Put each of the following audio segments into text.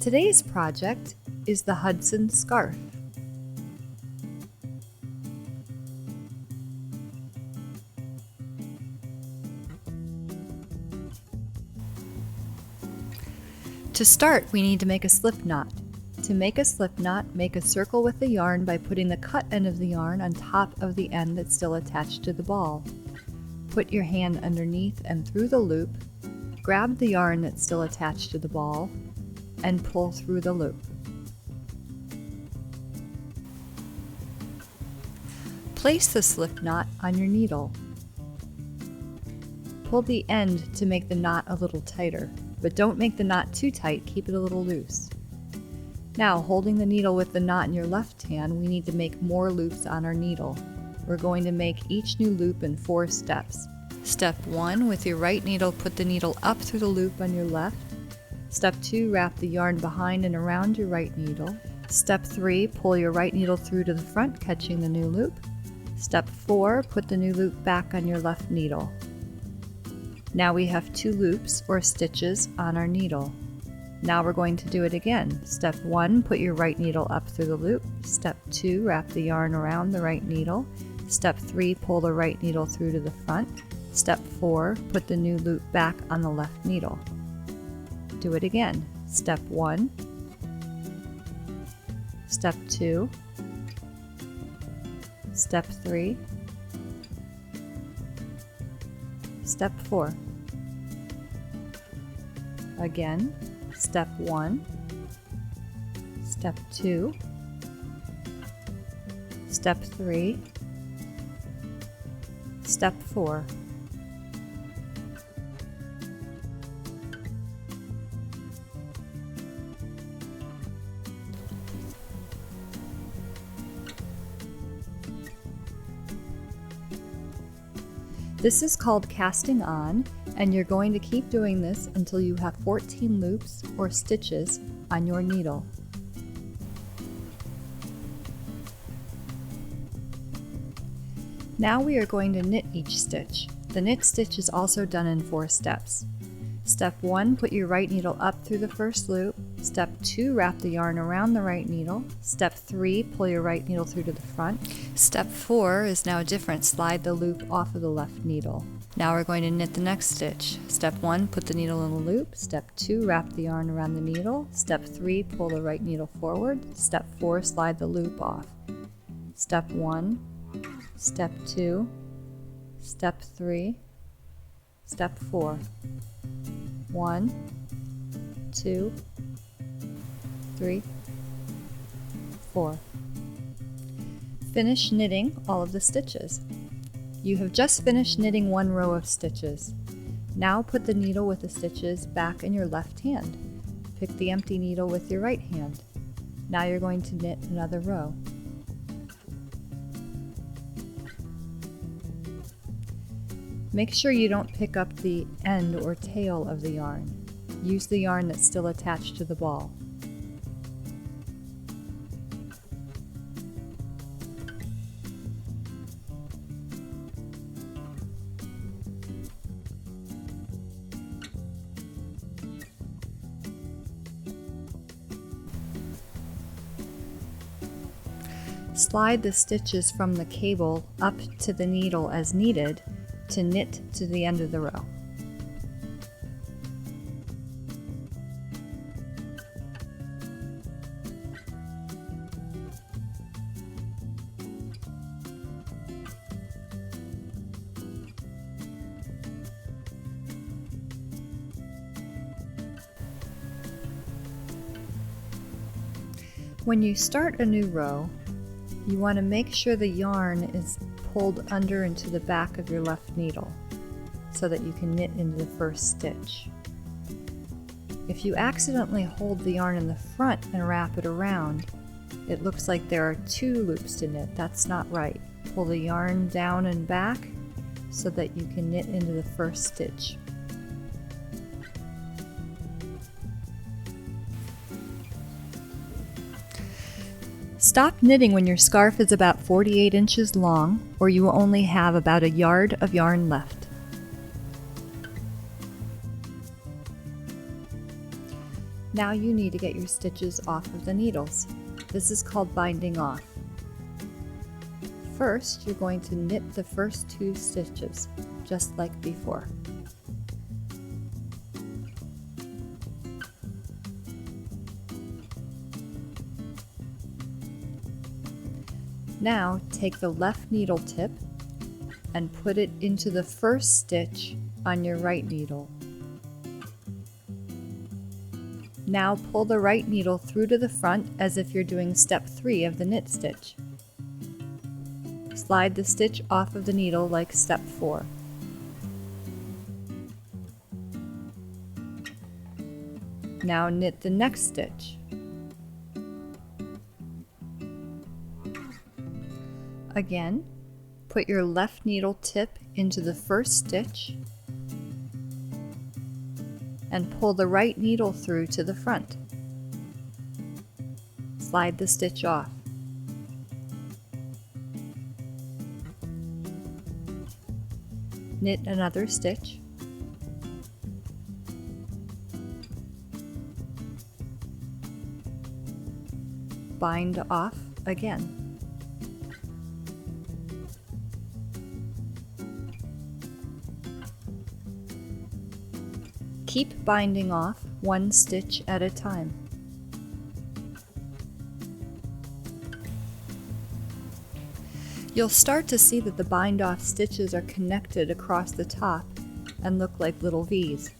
Today's project is the Hudson scarf. To start, we need to make a slip knot. To make a slip knot, make a circle with the yarn by putting the cut end of the yarn on top of the end that's still attached to the ball. Put your hand underneath and through the loop, grab the yarn that's still attached to the ball, and pull through the loop. Place the slip knot on your needle. Pull the end to make the knot a little tighter, but don't make the knot too tight, keep it a little loose. Now, holding the needle with the knot in your left hand, we need to make more loops on our needle. We're going to make each new loop in 4 steps. Step 1, with your right needle, put the needle up through the loop on your left. Step 2, wrap the yarn behind and around your right needle. Step 3, pull your right needle through to the front, catching the new loop. Step 4, put the new loop back on your left needle. Now we have 2 loops or stitches on our needle. Now we're going to do it again. Step 1, put your right needle up through the loop. Step 2, wrap the yarn around the right needle. Step 3, pull the right needle through to the front. Step 4, put the new loop back on the left needle. Do it again. Step 1, Step 2, Step 3, Step 4. Again, Step 1, Step 2, Step 3, Step 4. This is called casting on, and you're going to keep doing this until you have 14 loops or stitches on your needle. Now we are going to knit each stitch. The knit stitch is also done in 4 steps. Step 1, put your right needle up through the first loop. Step 2, wrap the yarn around the right needle. Step 3, pull your right needle through to the front. Step 4 is now different. Slide the loop off of the left needle. Now we're going to knit the next stitch. Step 1, put the needle in the loop. Step 2, wrap the yarn around the needle. Step 3, pull the right needle forward. Step 4, slide the loop off. Step 1, Step 2, Step 3, Step 4. 1, 2, 3, 4. Finish knitting all of the stitches. You have just finished knitting 1 row of stitches. Now put the needle with the stitches back in your left hand. Pick the empty needle with your right hand. Now you're going to knit another row. Make sure you don't pick up the end or tail of the yarn. Use the yarn that's still attached to the ball. Slide the stitches from the cable up to the needle as needed to knit to the end of the row. When you start a new row, you want to make sure the yarn is pulled under into the back of your left needle so that you can knit into the first stitch. If you accidentally hold the yarn in the front and wrap it around, it looks like there are 2 loops to knit. That's not right. Pull the yarn down and back so that you can knit into the first stitch. Stop knitting when your scarf is about 48 inches long, or you will only have about a yard of yarn left. Now you need to get your stitches off of the needles. This is called binding off. First, you're going to knit the first 2 stitches, just like before. Now, take the left needle tip and put it into the first stitch on your right needle. Now pull the right needle through to the front as if you're doing step 3 of the knit stitch. Slide the stitch off of the needle like step 4. Now knit the next stitch. Again, put your left needle tip into the first stitch and pull the right needle through to the front. Slide the stitch off. Knit another stitch. Bind off again. Keep binding off 1 stitch at a time. You'll start to see that the bind off stitches are connected across the top and look like little V's.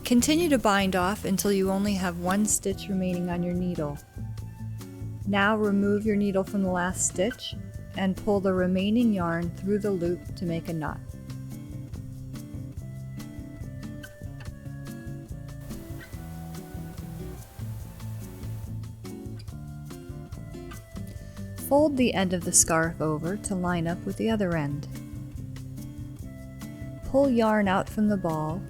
Continue to bind off until you only have 1 stitch remaining on your needle. Now remove your needle from the last stitch and pull the remaining yarn through the loop to make a knot. Fold the end of the scarf over to line up with the other end. Pull yarn out from the ball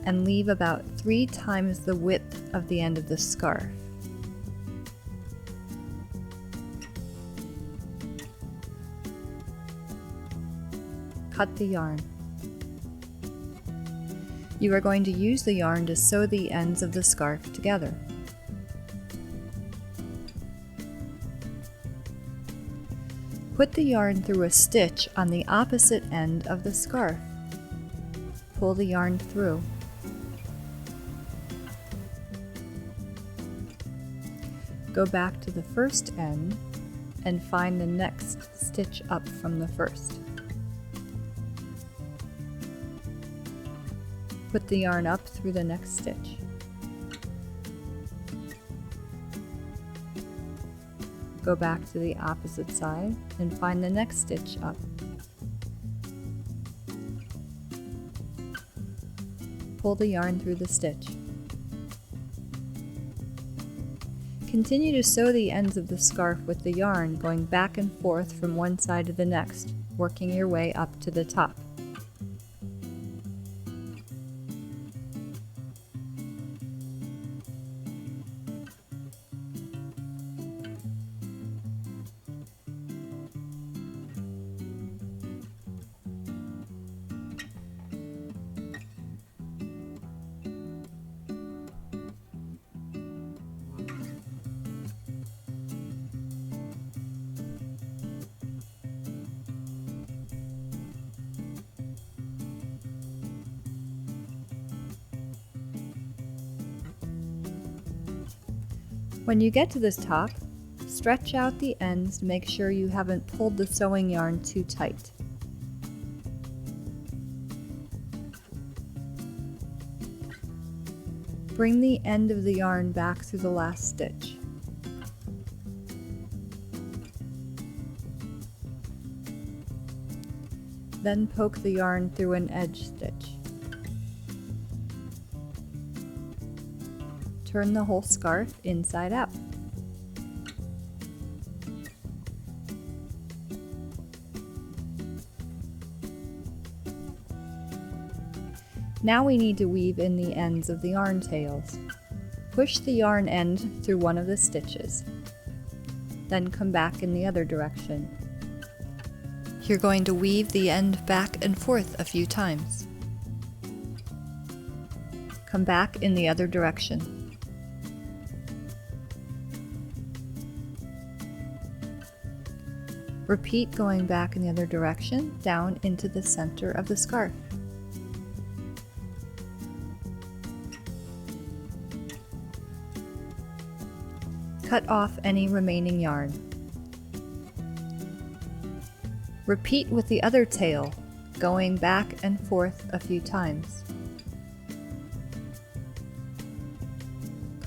and leave about 3 times the width of the end of the scarf. Cut the yarn. You are going to use the yarn to sew the ends of the scarf together. Put the yarn through a stitch on the opposite end of the scarf. Pull the yarn through. Go back to the first end and find the next stitch up from the first. Put the yarn up through the next stitch. Go back to the opposite side and find the next stitch up. Pull the yarn through the stitch. Continue to sew the ends of the scarf with the yarn going back and forth from one side to the next, working your way up to the top. When you get to this top, stretch out the ends to make sure you haven't pulled the sewing yarn too tight. Bring the end of the yarn back through the last stitch. Then poke the yarn through an edge stitch. Turn the whole scarf inside out. Now we need to weave in the ends of the yarn tails. Push the yarn end through one of the stitches. Then come back in the other direction. You're going to weave the end back and forth a few times. Come back in the other direction. Repeat going back in the other direction down into the center of the scarf. Cut off any remaining yarn. Repeat with the other tail, going back and forth a few times.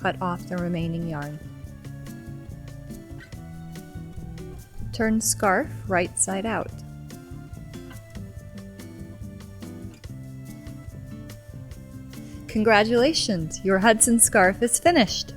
Cut off the remaining yarn. Turn scarf right side out. Congratulations! Your Hudson scarf is finished!